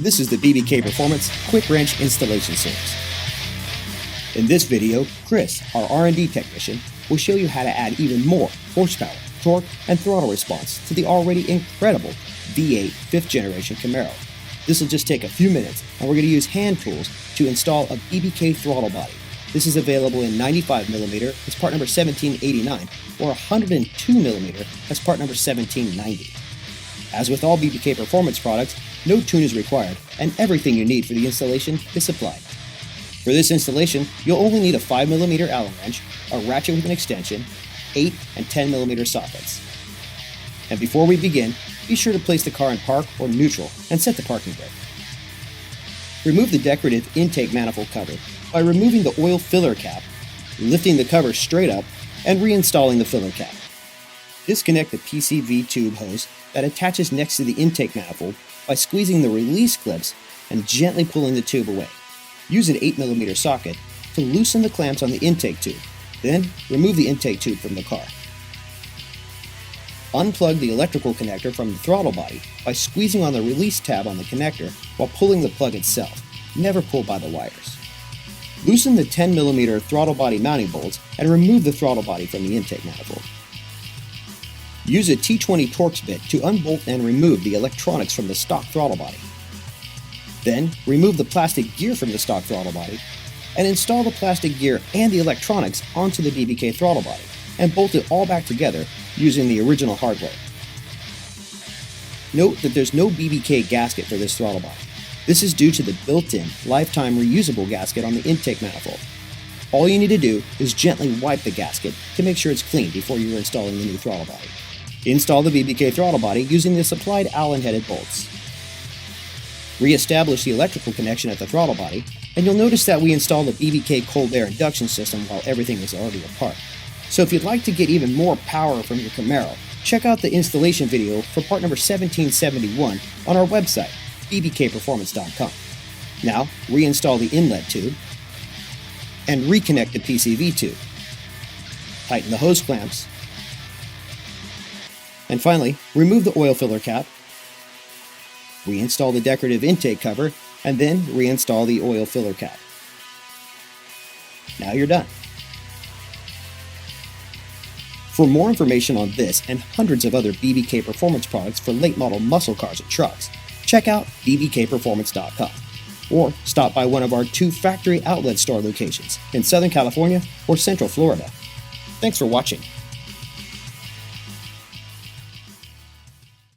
This is the BBK Performance Quick Wrench Installation Series. In this video, Chris, our R&D technician, will show you how to add even more horsepower, torque, and throttle response to the already incredible V8 5th generation Camaro. This will just take a few minutes, and we're going to use hand tools to install a BBK throttle body. This is available in 95mm as part number 1789 or 102mm as part number 1790. As with all BBK Performance products, no tune is required, and everything you need for the installation is supplied. For this installation, you'll only need a 5mm Allen wrench, a ratchet with an extension, 8 and 10mm sockets. And before we begin, be sure to place the car in park or neutral and set the parking brake. Remove the decorative intake manifold cover by removing the oil filler cap, lifting the cover straight up, and reinstalling the filler cap. Disconnect the PCV tube hose that attaches next to the intake manifold by squeezing the release clips and gently pulling the tube away. Use an 8mm socket to loosen the clamps on the intake tube, then remove the intake tube from the car. Unplug the electrical connector from the throttle body by squeezing on the release tab on the connector while pulling the plug itself. Never pull by the wires. Loosen the 10mm throttle body mounting bolts and remove the throttle body from the intake manifold. Use a T20 Torx bit to unbolt and remove the electronics from the stock throttle body. Then, remove the plastic gear from the stock throttle body and install the plastic gear and the electronics onto the BBK throttle body and bolt it all back together using the original hardware. Note that there's no BBK gasket for this throttle body. This is due to the built-in lifetime reusable gasket on the intake manifold. All you need to do is gently wipe the gasket to make sure it's clean before you're installing the new throttle body. Install the BBK throttle body using the supplied Allen-headed bolts. Re-establish the electrical connection at the throttle body, and you'll notice that we installed the BBK cold air induction system while everything was already apart. So if you'd like to get even more power from your Camaro, check out the installation video for part number 1771 on our website, bbkperformance.com. Now, reinstall the inlet tube and reconnect the PCV tube. Tighten the hose clamps. And finally, remove the oil filler cap, reinstall the decorative intake cover, and then reinstall the oil filler cap. Now you're done. For more information on this and hundreds of other BBK Performance products for late model muscle cars and trucks, check out bbkperformance.com or stop by one of our 2 factory outlet store locations in Southern California or Central Florida. Thanks for watching.